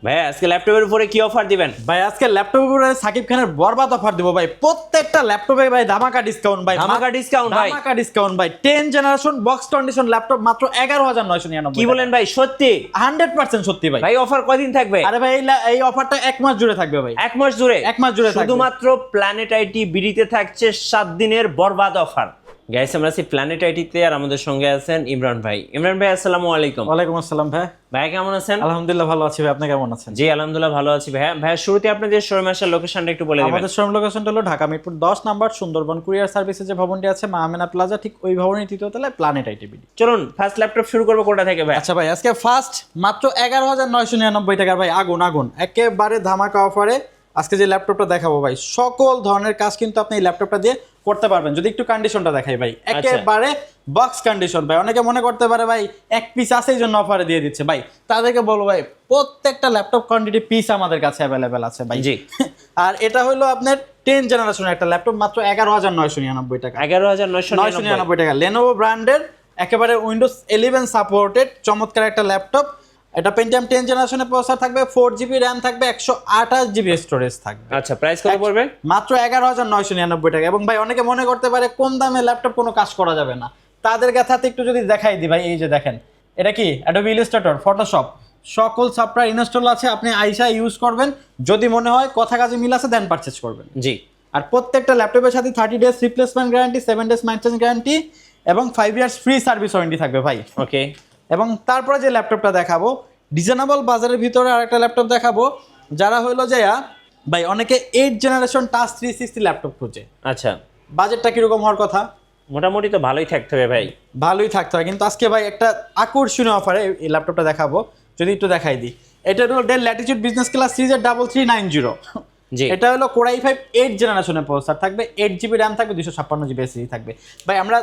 ভাই আজকে ল্যাপটপের উপরে কি অফার দিবেন? ভাই আজকে ল্যাপটপের উপরে সাকিব খানের বরবাদ অফার দিব ভাই। প্রত্যেকটা ল্যাপটপে ভাই ধামাকা ডিসকাউন্ট ভাই। ধামাকা ডিসকাউন্ট ভাই। ধামাকা ডিসকাউন্ট ভাই। 10 জেনারেশন বক্স কন্ডিশন ল্যাপটপ মাত্র 11999। কি বলেন ভাই, সত্যি? 100% সত্যি ভাই। ভাই অফার কয়দিন থাকবে? আরে ভাই এই অফারটা 1 মাস জুড়ে থাকবে ভাই। 1 মাস জুড়ে? 1 মাস জুড়ে থাকবে। শুধুমাত্র প্ল্যানেট আইটি বিডিতে থাকছে 7 দিনের বরবাদ অফার। গাইস, আমরা আছি প্ল্যানেট আইটিতে, আর আমাদের সঙ্গে আছেন ইমরান ভাই। ইমরান ভাই, আসসালামু আলাইকুম। ওয়ালাইকুম আসসালাম ভাই। ভাই কেমন আছেন? আলহামদুলিল্লাহ ভালো আছি ভাই, আপনি কেমন আছেন? জি আলহামদুলিল্লাহ ভালো আছি ভাই। ভাই শুরুতে আপনাদের শোরুম আসার লোকেশনটা একটু বলে দিবেন। আমাদের শোরুম লোকেশনটা হলো ঢাকা মিরপুর 10 নাম্বার সুন্দরবন কুরিয়ার সার্ভিসের যে ভবনটি আছে মা আমেনা প্লাজা, ঠিক ওই ভবনের তৃতীয় তলায় প্ল্যানেট আইটি বিডি। চলুন ফার্স্ট ল্যাপটপ শুরু করবো কোনটা থেকে ভাই? আচ্ছা ভাই, আজকে ফার্স্ট মাত্র 11999 টাকা ভাই। আগুন আগুন একেবারে ধামাকা অফারে আজকে যে ল্যাপটপটা দেখাবো ভাই, সকল ধরনের কাজ কিন্তু আপনি এই ল্যাপটপটা দিয়ে করতে পারবেন। যদি একটু কন্ডিশনটা দেখাই ভাই, একেবারে বক্স কন্ডিশন ভাই। অনেকে মনে করতে পারে ভাই এক পিস আছে এই জন্য অফারে দিয়ে দিচ্ছে ভাই, তাদেরকে বলবো ভাই প্রত্যেকটা ল্যাপটপ কোয়ান্টিটি পিস আমাদের কাছে অ্যাভেলেবেল আছে ভাই। জি। আর এটা হলো আপনার 10 জেনারেশনের একটা ল্যাপটপ মাত্র 11999 টাকা। 11999 টাকা Lenovo ব্র্যান্ডের, একেবারে উইন্ডোজ 11 সাপোর্টেড চমৎকার একটা ল্যাপটপ। এটা পেন্টিয়াম 10 জেনারেশনের প্রসেসর থাকবে, 4GB RAM থাকবে, 128GB স্টোরেজ থাকবে। আচ্ছা, প্রাইস কত পড়বে? মাত্র 11999 টাকা। এবং ভাই অনেকে মনে করতে পারে কম দামে ল্যাপটপ কোনো কাজ করা যাবে না, তাদের কাছে একটু যদি দেখাই দিই ভাই, এই যে দেখেন এটা কি অ্যাডোবি ইলাস্ট্রেটর, ফটোশপ সকল সফটওয়্যার ইনস্টল আছে। আপনি আইসা ইউজ করবেন, যদি মনে হয় কথা কাজে মিল আছে দেন পারচেজ করবেন। জি। আর প্রত্যেকটা ল্যাপটপের সাথে 30 days replacement guarantee, 7 days maintenance guarantee এবং 5 ইয়ার্স ফ্রি সার্ভিস ওয়ারেন্টি থাকবে ভাই। ওকে। এবং তারপরে যে ল্যাপটপটা দেখাবো রিজনেবল বাজারের ভিতরে আরেকটা ল্যাপটপ দেখাবো, যারা হইলো যে ভাই অনেকে 8 জেনারেশন টাচ 360 ল্যাপটপ খুঁজে। আচ্ছা, বাজেটটা কিরকম হওয়ার কথা? মোটামুটি তো ভালোই থাকতে হবে ভাই। ভালোই থাকতে হয়, কিন্তু আজকে ভাই একটা আকর্ষণীয় অফারে এই ল্যাপটপটা দেখাবো। যদি একটু দেখাই দিই, এটা হলো ডেল ল্যাটিটিউড বিজনেস ক্লাস সিরিজের 3390। জি। এটা হলো Core i5 8 জেনারেশনের প্রসেসর থাকবে, 8GB RAM থাকবে, 256GB SSD থাকবে। ভাই আমরা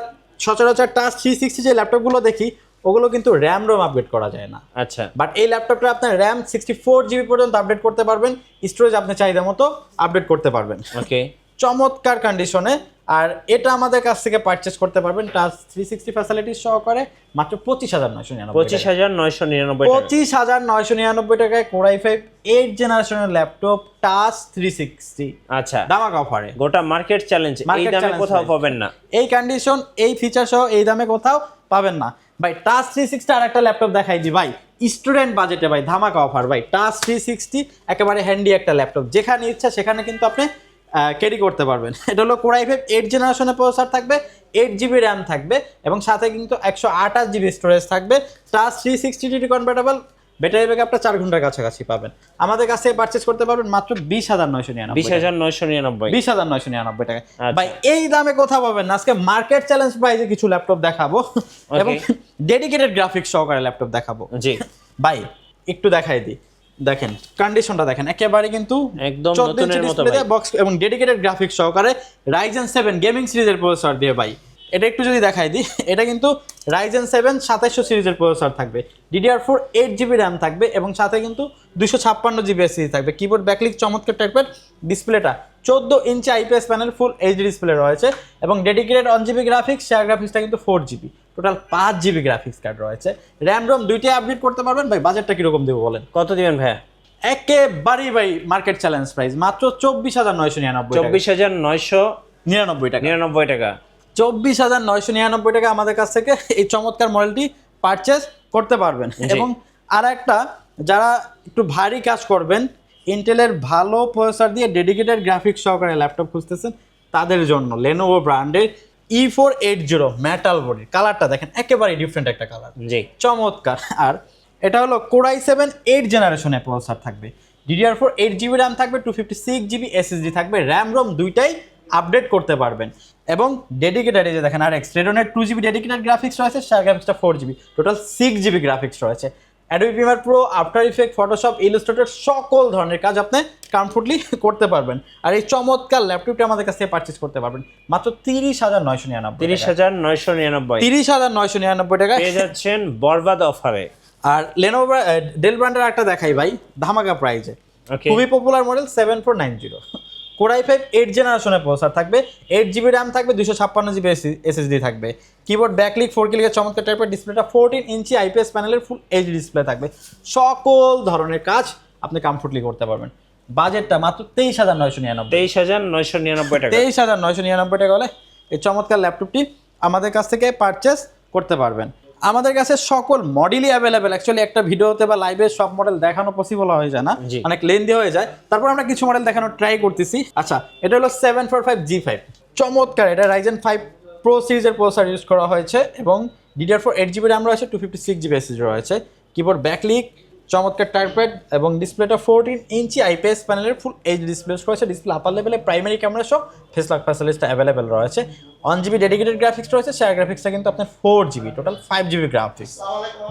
সচরাচর টাচ 360 যে ল্যাপটপগুলো দেখি ওগুলো কিন্তু র্যাম রোম আপগ্রেড করা যায় না। আচ্ছা। বাট এই ল্যাপটপটা আপনার র্যাম 64GB পর্যন্ত আপডেট করতে পারবেন, স্টোরেজ আপনি চাহিদা মতো আপডেট করতে পারবেন। ওকে। চমৎকার কন্ডিশনে। আর এটা আমাদের কাছ থেকে পারচেজ করতে পারবেন টাচ 360 ফ্যাসিলিটি সহকারে মাত্র 25999। 25999 টাকা। 25999 টাকায় Core i5 8 জেনারেশনের ল্যাপটপ টাচ 360। আচ্ছা, ধামাকা অফারে গোটা মার্কেট চ্যালেঞ্জ, এই দামে কোথাও পাবেন না। এই কন্ডিশন এই ফিচার সহ এই দামে কোথাও পাবেন না ভাই। টাচ 360 আর একটা ল্যাপটপ দেখাই দি ভাই, স্টুডেন্ট বাজেটে ভাই ধামাকা অফার ভাই। টাচ 360 একেবারে হ্যান্ডি একটা ল্যাপটপ, যেখানে ইচ্ছা সেখানে কিন্তু আপনি ক্যারি করতে পারবেন। এটা হলো Core i5 8 জেনারেশনের প্রসেসর থাকবে, 8GB RAM থাকবে এবং সাথে কিন্তু 128GB স্টোরেজ থাকবে। টাচ 360 কনভার্টেবল, ব্যাটারি ব্যাকআপটা 4 ঘন্টার কাছাকাছি পাবেন। আমাদের কাছে পারচেজ করতে পারবেন মাত্র 20999। 20999। 20999 টাকা ভাই। এই দামে কোথাও পাবেন না। আজকে মার্কেট চ্যালেঞ্জ প্রাইসে কিছু ল্যাপটপ দেখাবো এবং ডেডিকেটেড গ্রাফিক্স সহকারে ল্যাপটপ দেখাবো। জি ভাই একটু দেখাই দিই, দেখেন কন্ডিশনটা দেখেন, একেবারে কিন্তু একদম 14 নতুনের ইঞ্চি মতো ডিসপ্লে ভাই। বক্স এবং ডেডিকেটেড গ্রাফিক্স সহকারে Ryzen 7 গেমিং সিরিজের প্রসেসর দিয়ে ভাই। এটা একটু যদি দেখাই দিই, এটা কিন্তু Ryzen 7 2700 সিরিজের প্রসেসর থাকবে, DDR4 8GB RAM থাকবে এবং সাথে কিন্তু 256GB SSD থাকবে। কিবোর্ড ব্যাকলিক চমৎকার টাইপের, ডিসপ্লেটা 14 ইঞ্চি IPS panel full HD display রয়েছে এবং ডেডিকেটেড 1GB গ্রাফিক্স, শেয়ার গ্রাফিক্সটা কিন্তু 4GB, total 5GB graphics card রয়েছে। র্যাম রোম দুইটাই আপডেট করতে পারবেন ভাই। বাজেটটা কিরকম দেবো বলেন? কত দিবেন ভাই? একেবারেই ভাই মার্কেট চ্যালেঞ্জ প্রাইস মাত্র 24999 টাকা। 24999 টাকা। 99 টাকা। 24999 টাকা আমাদের কাছ থেকে এই চমৎকার মডেলটি পারচেজ করতে পারবেন। এবং আর একটা, যারা একটু ভারী কাজ করবেন, ইন্টেলের ভালো প্রসেসর দিয়ে ডেডিকেটেড গ্রাফিক্স সহকারে ল্যাপটপ খুঁজতেছেন, তাদের জন্য Lenovo ব্র্যান্ডের E480 মেটাল বডি, কালারটা দেখেন একেবারে ডিফারেন্ট একটা কালার। জি। চমৎকার। আর এটা হলো Core i7 8 জেনারেশনের প্রসেসর থাকবে, DDR4 8GB RAM থাকবে, 256GB SSD থাকবে, র্যাম রোম দুইটাই আপডেট করতে পারবেন এবং ডেডিকেটেড এই যে দেখেন আর Extradon 2GB ডেডিকেটেড গ্রাফিক্স রয়েছে, শেয়ার গ্রাফিক্সটা 4GB, টোটাল 6GB গ্রাফিক্স রয়েছে। Adobe Premiere Pro, After Effect, Photoshop, Illustrator সকল ধরনের কাজ আপনি কমফোর্টলি করতে পারবেন। আর এই চমৎকার ল্যাপটপটা আমাদের কাছ থেকে পারচেজ করতে পারবেন মাত্র 30999। 30999 30999 টাকা পেয়ে যাচ্ছেন বরবাদ অফারে। আর Lenovo ডেল ব্র্যান্ডের একটা দেখাই ভাই, ধামাকা প্রাইজে, খুবই পপুলার মডেল 7490। Core i5 8 জেনারেশনের প্রসেসর থাকবে, 8GB RAM থাকবে, 256GB SSD থাকবে। কিবোর্ড ব্যাকলিক 4K চমৎকার টাইপের, ডিসপ্লেটা 14 ইঞ্চি IPS প্যানেলের ফুল এইচডি ডিসপ্লে থাকবে। সকল ধরনের কাজ আপনি কমফোর্টলি করতে পারবেন। বাজেটটা মাত্র 23,999, 23,999 টাকা। 23,999 টাকা হলে এই চমৎকার ল্যাপটপটি আমাদের কাছ থেকে পারচেস করতে পারবেন। আমাদের কাছে সকল মডেলই অ্যাভেলেবেল। অ্যাকচুয়ালি একটা ভিডিওতে বা লাইভে সব মডেল দেখানো পসিবল হয়ে যায় না, জি। অনেক লেন্দি হয়ে যায়। তারপর আমরা কিছু মডেল দেখানোর ট্রাই করতেছি। আচ্ছা, এটা হলো 745G5, চমৎকার। এটা Ryzen 5 Pro সিরিজের প্রসেসর ইউজ করা হয়েছে এবং DDR4 8GB র্যাম রয়েছে, 256GB SSD রয়েছে। কিবোর্ড ব্যাকলিক, চমৎকার টাইপপ্যাড এবং ডিসপ্লেটা 14 ইঞ্চি IPS প্যানেলের ফুল এইচডি ডিসপ্লে রয়েছে। ডিসপ্লে আপার লেভেলে প্রাইমারি ক্যামেরা সহ ফেস লক ফ্যাসিলিটিটা অ্যাভেলেবেল রয়েছে। 1GB ডেডিকেটেড গ্রাফিক্স রয়েছে, শেয়ার গ্রাফিক্সটা কিন্তু আপনার 4GB, টোটাল 5GB গ্রাফিক্স।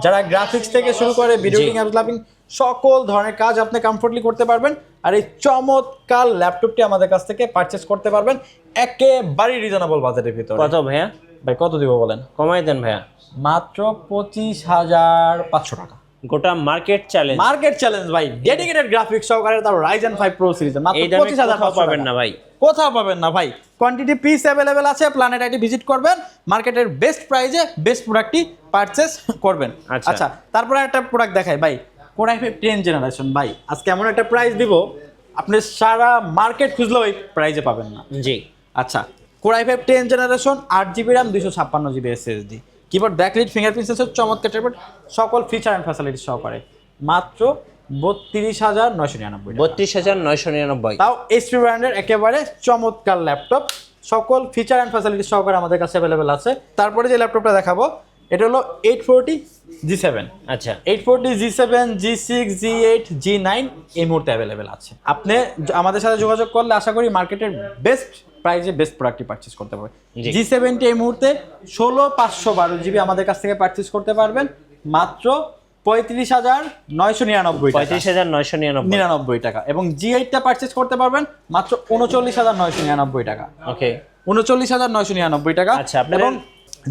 যারা গ্রাফিক্স থেকে শুরু করে ভিডিও এডিটিং, অ্যাপ ডেভেলপিং সকল ধরনের কাজ আপনি কমফোর্টলি করতে পারবেন। আর এই চমৎকার ল্যাপটপটি আমাদের কাছ থেকে পারচেস করতে পারবেন একেবারেই রিজনেবল বাজেটের ভিতরে। কত ভাইয়া? ভাই কত দিব বলেন? কমাই দেন ভাইয়া। মাত্র 25,500 টাকা। গোটা মার্কেট চ্যালেঞ্জ, মার্কেট চ্যালেঞ্জ ভাই, ডেডিকেটেড গ্রাফিক্স সহকারে তার Ryzen 5 Pro সিরিজ মাত্র এই দামে 25,500 কোথাও পাবেন না ভাই। কোথাও পাবেন না ভাই। কোয়ান্টিটি পিস অ্যাভেলেবেল আছে। প্ল্যানেট আইটি ভিজিট করবেন, মার্কেটের বেস্ট প্রাইজে বেস্ট প্রোডাক্টটি পারচেস করবেন। আচ্ছা। আচ্ছা, তারপরে একটা প্রোডাক্ট দেখাই ভাই, Core i5 10th জেনারেশন। ভাই আজকে এমন একটা প্রাইস দিব আপনি সারা মার্কেট খুঁজলেও এই প্রাইজে পাবেন না। জি। আচ্ছা, Core i5 10th generation, 8GB RAM, 256GB SSD, keyboard backlit, fingerprint sensor, চমৎকার টাইপের সকল ফিচার অ্যান্ড ফ্যাসিলিটি সহকারে মাত্র 32,999 টাকা। 32,999। তাও HP ব্র্যান্ডের একেবারে চমৎকার ল্যাপটপ, সকল ফিচার অ্যান্ড ফ্যাসিলিটি সহকারে আমাদের কাছে অ্যাভেলেবেল আছে। তারপরে যে ল্যাপটপটা দেখাবো এটা হলো 840G7। আচ্ছা, 840G7, G6, G8, G9 এই মুহূর্তে অ্যাভেলেবেল আছে। আপনি আমাদের সাথে যোগাযোগ করলে আশা করি মার্কেটের বেস্ট প্রাইজে বেস্ট প্রোডাক্টটি পারচেস করতে পারবেন। জি। G7টি এই মুহূর্তে 16,512GB আমাদের কাছ থেকে পারচেস করতে পারবেন মাত্র 35,999 টাকা। 35,999। টাকা। এবং G8টা পারচেস করতে পারবেন মাত্র 39,999 টাকা। ওকে। 39,999 টাকা। আচ্ছা, আপনাদের- এবং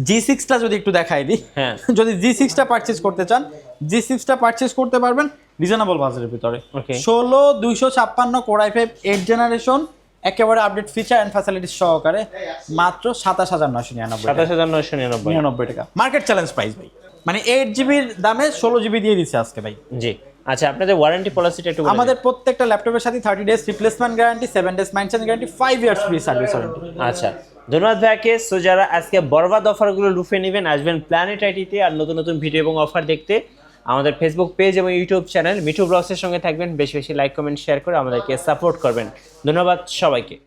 G6টা যদি একটু দেখাই দিই, হ্যাঁ। যদি G6টা পারচেস করতে চান, G6টা পারচেস করতে পারবেন রিজনেবল বাজারের ভিতরে। Okay. 16,256 Core i5 8th generation, একেবারে আপডেট ফিচার অ্যান্ড ফ্যাসিলিটি সহকারে মাত্র 27,999 টাকা। 27,999। টাকা মার্কেট চ্যালেঞ্জ প্রাইস ভাই। মানে 8GBর দামে 16GB দিয়ে দিচ্ছে আজকে ভাই। জি। আচ্ছা, আপনাদের ওয়ারেন্টি পলিসিটা একটু বলে দিন। আমাদের প্রত্যেকটা ল্যাপটপের সাথে 30 days replacement guarantee, 7 days maintenance guarantee, 5 years free service warranty. আচ্ছা, ধন্যবাদ ভাইয়াকে। সো যারা আজকে বরবাদ অফারগুলো লুফে নেবেন, আসবেন প্ল্যানেট আইটিতে। আর নতুন নতুন ভিডিও এবং অফার দেখতে আমাদের ফেসবুক পেজ এবং ইউটিউব চ্যানেল মিঠু ব্লগসের সঙ্গে থাকবেন। বেশি বেশি লাইক, কমেন্ট, শেয়ার করে আমাদেরকে সাপোর্ট করবেন। ধন্যবাদ সবাইকে।